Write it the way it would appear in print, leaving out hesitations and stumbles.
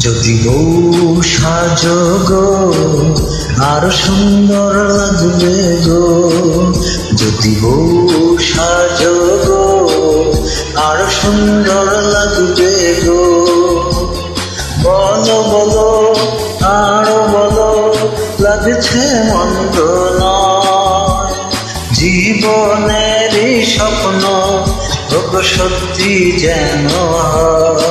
যদি বউ সাজো গো আরো সুন্দর লাগবে গো, যদি বউ সাজো গো আরো সুন্দর লাগবে গো। বলো বলো আরো বলো, লাগছে মন্দ নয়, জীবনের স্বপ্ন ওগো সত্যি যেন হয়।